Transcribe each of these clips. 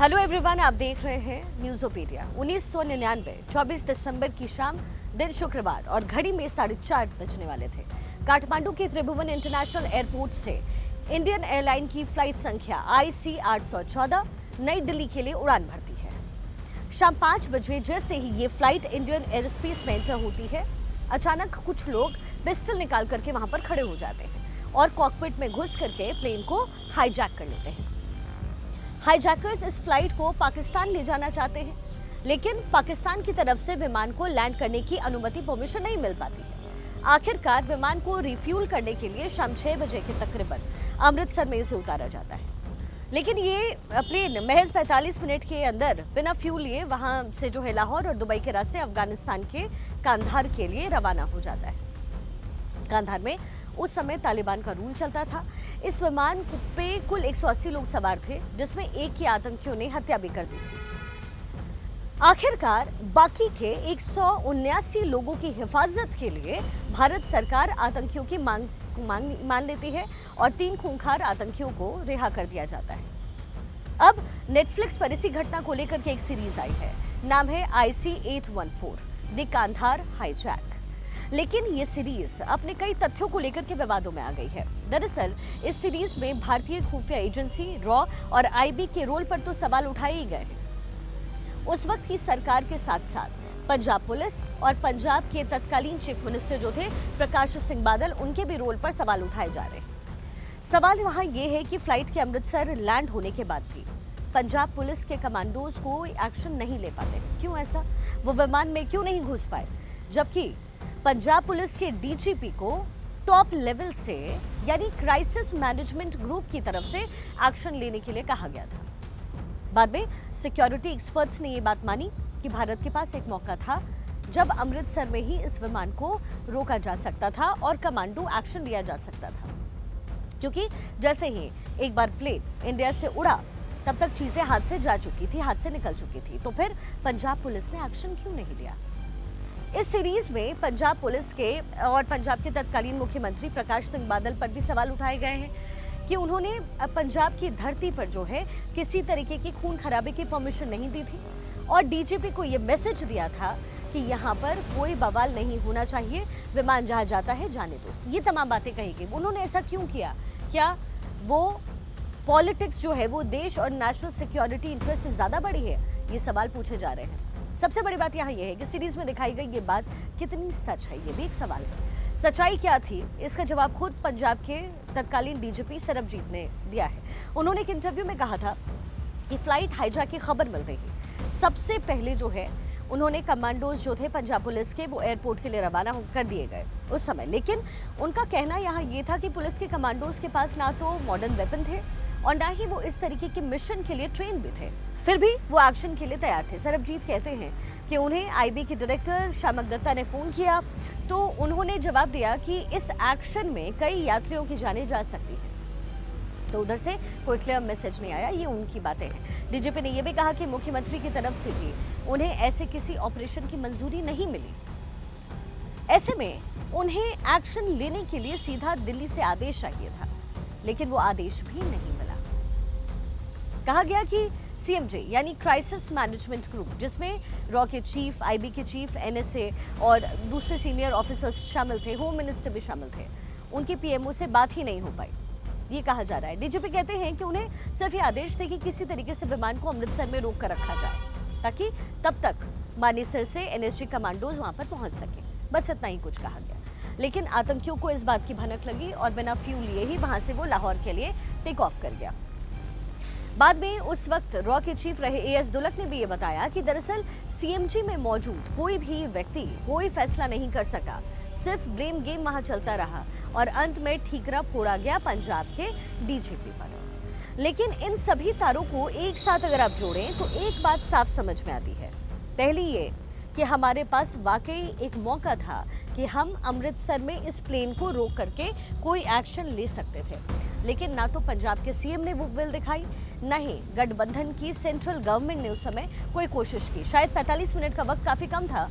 Hello everyone, आप देख रहे हैं न्यूज़ोपीडिया। 1999 24 दिसंबर की शाम, दिन शुक्रवार, और घड़ी में 4:30 बजने वाले थे। काठमांडू के त्रिभुवन इंटरनेशनल एयरपोर्ट से इंडियन एयरलाइन की फ्लाइट संख्या IC 814 नई दिल्ली के लिए उड़ान भरती है। शाम 5 बजे जैसे ही ये फ्लाइट इंडियन एयरस्पेस में एंटर होती है, अचानक कुछ लोग पिस्टल निकाल करके वहां पर खड़े हो जाते हैं और कॉकपिट में घुस करके प्लेन को हाईजैक कर लेते हैं। हाईजैकर्स इस फ्लाइट को पाकिस्तान ले जाना चाहते हैं, लेकिन पाकिस्तान की तरफ से विमान को लैंड करने की अनुमति परमिशन नहीं मिल पाती है। आखिरकार विमान को रिफ्यूल करने के लिए शाम 6 बजे के तकरीबन अमृतसर में इसे उतारा जाता है, लेकिन ये प्लेन महज 45 मिनट के अंदर बिना फ्यूल लिए वहां से जो है लाहौर और दुबई के रास्ते अफगानिस्तान के कांधार के लिए रवाना हो जाता है। कांधार में उस समय तालिबान का रूल चलता था। इस विमान पे कुल 180 लोग सवार थे, जिसमें एक ही आतंकियों ने हत्या भी कर दी थी। आखिरकार बाकी के 179 लोगों की हिफाजत के लिए भारत सरकार आतंकियों की मान लेती है और 3 खूंखार आतंकियों को रिहा कर दिया जाता है। अब नेटफ्लिक्स पर इसी घटना को लेकर के एक सीरीज आई है, नाम है IC 814 द कांधार हाईजैक। लेकिन ये सीरीज अपने कई तथ्यों को लेकर के विवादों में आ गई है। दरअसल इस सीरीज में भारतीय खुफिया एजेंसी रॉ और IB के रोल पर तो सवाल उठाए ही गए हैं। उस वक्त की सरकार के साथ साथ पंजाब पुलिस और पंजाब के तत्कालीन चीफ मिनिस्टर जो थे प्रकाश सिंह बादल, उनके भी रोल पर सवाल उठाए जा रहे हैं। सवाल वहां ये है कि फ्लाइट के अमृतसर लैंड होने के बाद भी पंजाब पुलिस के कमांडोज को एक्शन नहीं ले पाते। क्यों ऐसा? वो विमान में क्यों नहीं घुस पाए, जबकि पंजाब पुलिस के DGP को टॉप लेवल से यानी क्राइसिस मैनेजमेंट ग्रुप की तरफ से एक्शन लेने के लिए कहा गया था। बाद में सिक्योरिटी एक्सपर्ट्स ने ये बात मानी कि भारत के पास एक मौका था जब अमृतसर में ही इस विमान को रोका जा सकता था और कमांडो एक्शन लिया जा सकता था, क्योंकि जैसे ही एक बार प्लेन इंडिया से उड़ा तब तक चीजें हाथ से जा चुकी थी, हाथ से निकल चुकी थी। तो फिर पंजाब पुलिस ने एक्शन क्यों नहीं लिया? इस सीरीज में पंजाब पुलिस के और पंजाब के तत्कालीन मुख्यमंत्री प्रकाश सिंह बादल पर भी सवाल उठाए गए हैं कि उन्होंने पंजाब की धरती पर जो है किसी तरीके की खून खराबे की परमिशन नहीं दी थी और DGP को ये मैसेज दिया था कि यहाँ पर कोई बवाल नहीं होना चाहिए, विमान जहाँ जाता है जाने दो। ये तमाम बातें कही गई। उन्होंने ऐसा क्यों किया? क्या वो पॉलिटिक्स जो है वो देश और नेशनल सिक्योरिटी इंटरेस्ट से ज्यादा बड़ी है? ये सवाल पूछे जा रहे हैं। सबसे बड़ी बात यहाँ यह है कि सीरीज में दिखाई गई ये बात कितनी सच है, ये भी एक सवाल है। सच्चाई क्या थी, इसका जवाब खुद पंजाब के तत्कालीन DGP सरबजीत ने दिया है। उन्होंने एक इंटरव्यू में कहा था कि फ्लाइट हाईजैक की खबर मिलते ही सबसे पहले जो है उन्होंने कमांडोज जो थे पंजाब पुलिस के, वो एयरपोर्ट के लिए रवाना कर दिए गए उस समय। लेकिन उनका कहना यहाँ ये था कि पुलिस के कमांडोज के पास ना तो मॉडर्न वेपन थे और ना ही वो इस तरीके के मिशन के लिए ट्रेन भी थे, फिर भी वो एक्शन के लिए तैयार थे। सरबजीत कहते हैं कि उन्हें IB के डायरेक्टर श्यामक दत्ता ने फोन किया तो उन्होंने जवाब दिया कि इस एक्शन में कई यात्रियों की जानें जा सकती है, तो उधर से कोई क्लियर मैसेज नहीं आया। ये उनकी बातें हैं। DGP ने यह भी कहा कि मुख्यमंत्री की तरफ से भी उन्हें ऐसे किसी ऑपरेशन की मंजूरी नहीं मिली। ऐसे में उन्हें एक्शन लेने के लिए सीधा दिल्ली से आदेश चाहिए था, लेकिन वो आदेश भी नहीं मिला। कहा गया कि CMJ यानी क्राइसिस मैनेजमेंट ग्रुप, जिसमें रॉ के चीफ, IB के चीफ, NSA और दूसरे सीनियर ऑफिसर्स शामिल थे, होम मिनिस्टर भी शामिल थे, उनकी PMO से बात ही नहीं हो पाई, ये कहा जा रहा है। DGP कहते हैं कि उन्हें सिर्फ ये आदेश थे कि किसी तरीके से विमान को अमृतसर में रोक कर रखा जाए ताकि तब तक मानेसर से NSG कमांडोज वहां पर पहुंच सके। बस इतना ही कुछ कहा गया। लेकिन आतंकियों को इस बात की भनक लगी और बिना फ्यूल लिए ही वहां से वो लाहौर के लिए टेक ऑफ कर गया। बाद में उस वक्त रॉ के चीफ रहे AS दुलक ने भी ये बताया कि दरअसल CMG में मौजूद कोई भी व्यक्ति कोई फैसला नहीं कर सका, सिर्फ ब्लेम गेम वहां चलता रहा और अंत में ठीकरा फोड़ा गया पंजाब के DGP पर। लेकिन इन सभी तारों को एक साथ अगर आप जोड़ें तो एक बात साफ समझ में आती है। पहली ये कि हमारे पास वाकई एक मौका था कि हम अमृतसर में इस प्लेन को रोक करके कोई एक्शन ले सकते थे, लेकिन ना तो पंजाब के CM ने वो विल दिखाई, ना ही गठबंधन की सेंट्रल गवर्नमेंट ने उस समय कोई कोशिश की। शायद 45 मिनट का वक्त काफ़ी कम था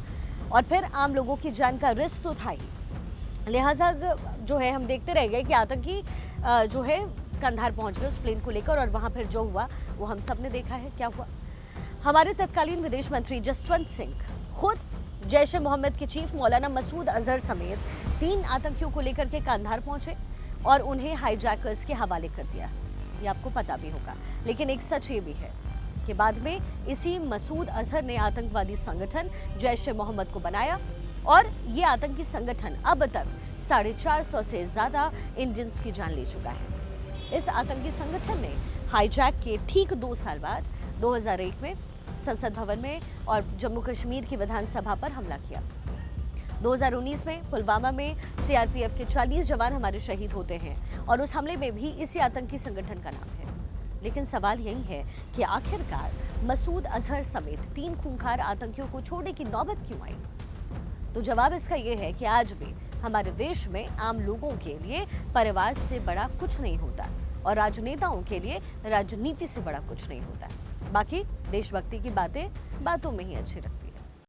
और फिर आम लोगों की जान का रिस्क तो था ही। लिहाजा जो है हम देखते रह गए कि आतंकी जो है कंधार पहुंच गए उस प्लेन को लेकर, और वहां फिर जो हुआ वो हम सब ने देखा है क्या हुआ। हमारे तत्कालीन विदेश मंत्री जसवंत सिंह खुद जैश ए मोहम्मद के चीफ मौलाना मसूद अजहर समेत 3 आतंकियों को लेकर के कंधार पहुंचे और उन्हें हाईजैकर्स के हवाले कर दिया। ये आपको पता भी होगा। लेकिन एक सच ये भी है कि बाद में इसी मसूद अजहर ने आतंकवादी संगठन जैश ए मोहम्मद को बनाया, और ये आतंकी संगठन अब तक 450 से ज्यादा इंडियंस की जान ले चुका है। इस आतंकी संगठन ने हाईजैक के ठीक 2 साल बाद 2001 में संसद भवन में और जम्मू कश्मीर की विधानसभा पर हमला किया। 2019 में पुलवामा में सीआरपीएफ के 40 जवान हमारे शहीद होते हैं, और उस हमले में भी इसी आतंकी संगठन का नाम है। लेकिन सवाल यही है कि आखिरकार मसूद अजहर समेत 3 खूंखार आतंकियों को छोड़ने की नौबत क्यों आई? तो जवाब इसका ये है कि आज भी हमारे देश में आम लोगों के लिए परिवार से बड़ा कुछ नहीं होता, और राजनेताओं के लिए राजनीति से बड़ा कुछ नहीं होता। बाकी देशभक्ति की बातें बातों में ही अच्छी लगती है।